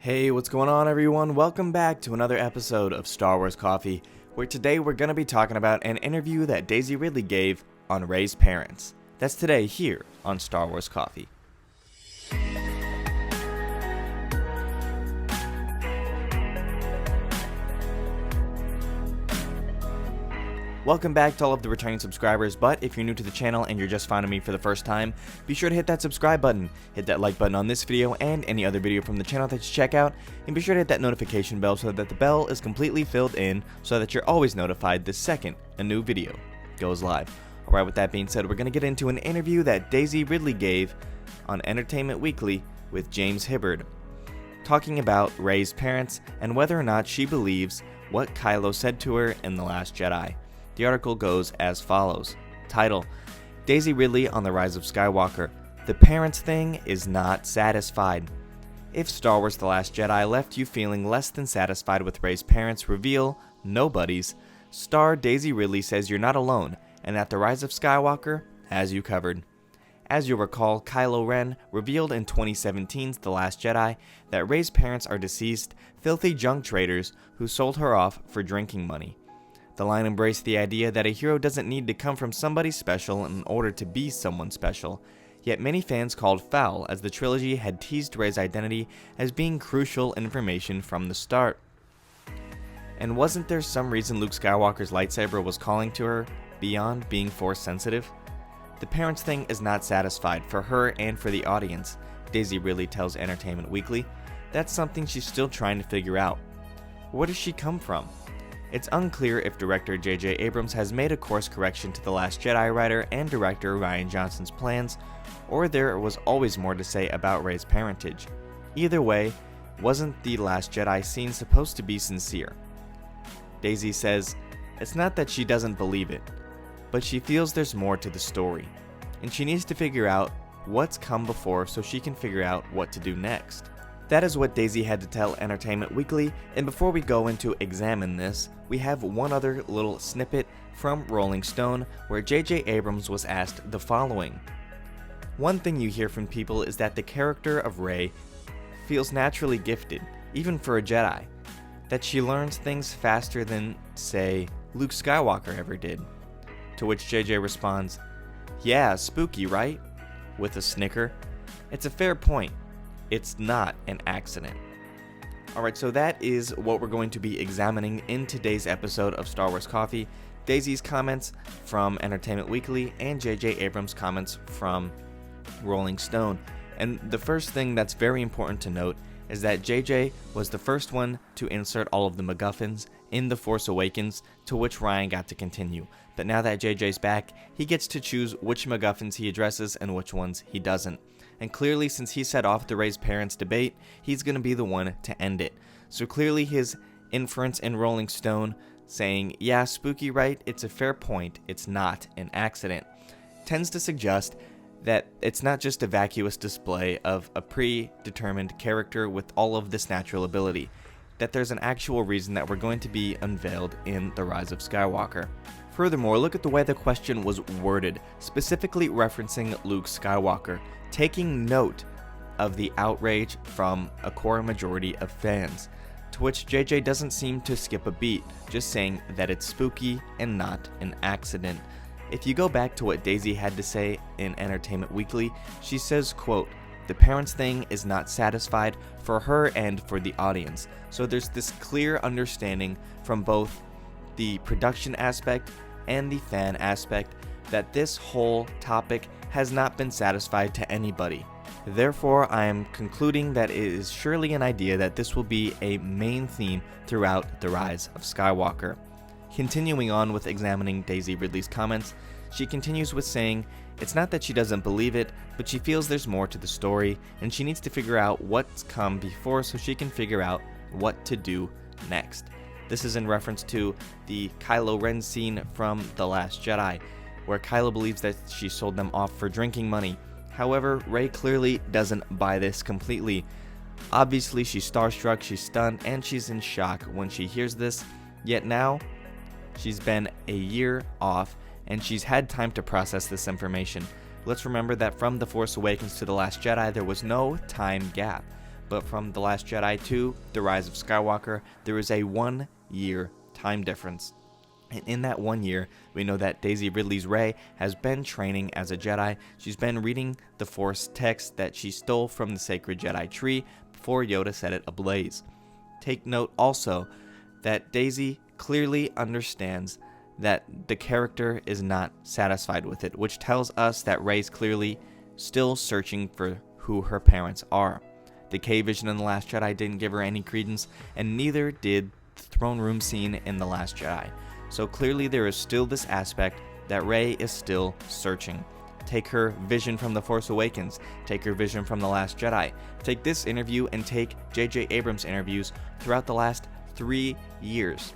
Hey, what's going on everyone? Welcome back to another episode of Star Wars Coffee, where today we're going to be talking about an interview that Daisy Ridley gave on Reys Parents. That's today here on Star Wars Coffee. Welcome back to all of the returning subscribers, but if you're new to the channel and you're just finding me for the first time, be sure to hit that subscribe button, hit that like button on this video and any other video from the channel that you check out, and be sure to hit that notification bell so that the bell is completely filled in so that you're always notified the second a new video goes live. Alright, with that being said, we're going to get into an interview that Daisy Ridley gave on Entertainment Weekly with James Hibbard, talking about Reys Parents and whether or not she believes what Kylo said to her in The Last Jedi. The article goes as follows. Title: Daisy Ridley on the Rise of Skywalker. The parents thing is not satisfied. If Star Wars The Last Jedi left you feeling less than satisfied with Reys Parents' reveal, Nobody's, star Daisy Ridley says you're not alone and that The Rise of Skywalker has you covered. As you'll recall, Kylo Ren revealed in 2017's The Last Jedi that Reys' parents are deceased, filthy junk traders who sold her off for drinking money. The line embraced the idea that a hero doesn't need to come from somebody special in order to be someone special, yet many fans called foul as the trilogy had teased Rey's identity as being crucial information from the start. And wasn't there some reason Luke Skywalker's lightsaber was calling to her beyond being Force sensitive? The parents thing is not satisfied for her and for the audience, Daisy Ridley tells Entertainment Weekly. That's something she's still trying to figure out. Where does she come from? It's unclear if director JJ Abrams has made a course correction to The Last Jedi writer and director Rian Johnson's plans, or there was always more to say about Rey's parentage. Either way, wasn't The Last Jedi scene supposed to be sincere? Daisy says, it's not that she doesn't believe it, but she feels there's more to the story, and she needs to figure out what's come before so she can figure out what to do next. That is what Daisy had to tell Entertainment Weekly, and before we go into examine this, we have one other little snippet from Rolling Stone where JJ Abrams was asked the following. One thing you hear from people is that the character of Rey feels naturally gifted, even for a Jedi, that she learns things faster than, say, Luke Skywalker ever did. To which JJ responds, "Yeah, spooky, right?" with a snicker. It's a fair point. It's not an accident. Alright, so that is what we're going to be examining in today's episode of Star Wars Coffee. Daisy's comments from Entertainment Weekly and JJ Abrams' comments from Rolling Stone. And the first thing that's very important to note is that JJ was the first one to insert all of the MacGuffins in The Force Awakens, to which Rian got to continue. But now that JJ's back, he gets to choose which MacGuffins he addresses and which ones he doesn't. And clearly, since he set off the Reys Parents debate, he's going to be the one to end it. So clearly his inference in Rolling Stone saying, yeah, spooky, right? It's a fair point. It's not an accident, tends to suggest that it's not just a vacuous display of a predetermined character with all of this natural ability, that there's an actual reason that we're going to be unveiled in The Rise of Skywalker. Furthermore, look at the way the question was worded, specifically referencing Luke Skywalker, taking note of the outrage from a core majority of fans, to which JJ doesn't seem to skip a beat, just saying that it's spooky and not an accident. If you go back to what Daisy had to say in Entertainment Weekly, she says, quote, the parents thing is not satisfied for her and for the audience. So there's this clear understanding from both the production aspect and the fan aspect that this whole topic has not been satisfied to anybody. Therefore, I am concluding that it is surely an idea that this will be a main theme throughout The Rise of Skywalker. Continuing on with examining Daisy Ridley's comments, she continues with saying, it's not that she doesn't believe it, but she feels there's more to the story, and she needs to figure out what's come before so she can figure out what to do next. This is in reference to the Kylo Ren scene from The Last Jedi, where Kylo believes that she sold them off for drinking money. However, Rey clearly doesn't buy this completely. Obviously, she's starstruck, she's stunned, and she's in shock when she hears this, yet now, she's been a year off, and she's had time to process this information. Let's remember that from The Force Awakens to The Last Jedi, there was no time gap. but from The Last Jedi to The Rise of Skywalker, there is a 1-year time difference. And in that 1 year, we know that Daisy Ridley's Rey has been training as a Jedi. She's been reading the Force text that she stole from the sacred Jedi tree before Yoda set it ablaze. Take note also that Daisy clearly understands that the character is not satisfied with it, which tells us that Rey's clearly still searching for who her parents are. The K-Vision in The Last Jedi didn't give her any credence, and neither did the throne room scene in The Last Jedi. So clearly there is still this aspect that Rey is still searching. Take her vision from The Force Awakens, take her vision from The Last Jedi, take this interview and take JJ Abrams' interviews throughout the last 3 years.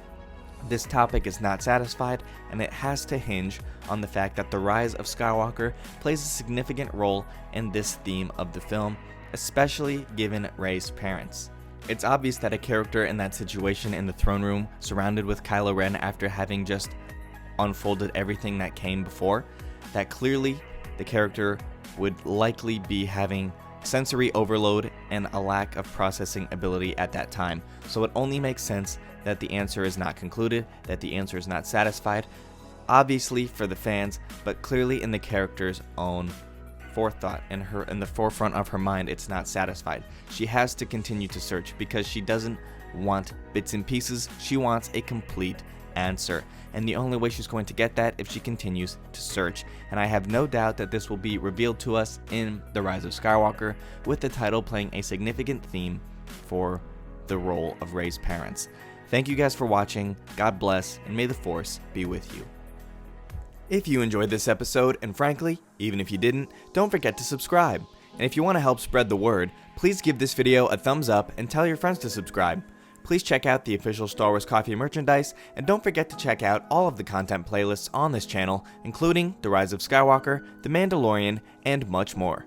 This topic is not satisfied, and it has to hinge on the fact that the rise of Skywalker plays a significant role in this theme of the film, especially given Rey's parents. It's obvious that a character in that situation in the throne room, surrounded with Kylo Ren after having just unfolded everything that came before, that clearly the character would likely be having sensory overload and a lack of processing ability at that time. So it only makes sense that the answer is not concluded, that the answer is not satisfied, obviously for the fans, but clearly in the character's own forethought, in the forefront of her mind, it's not satisfied. She has to continue to search because she doesn't want bits and pieces. She wants a complete answer, and the only way she's going to get that if she continues to search. And I have no doubt that this will be revealed to us in The Rise of Skywalker, with the title playing a significant theme for the role of Rey's parents. Thank you guys for watching. God bless, and may the Force be with you. If you enjoyed this episode, and frankly, even if you didn't, don't forget to subscribe. And if you want to help spread the word, please give this video a thumbs up and tell your friends to subscribe. Please check out the official Star Wars Coffee merchandise, and don't forget to check out all of the content playlists on this channel, including The Rise of Skywalker, The Mandalorian, and much more.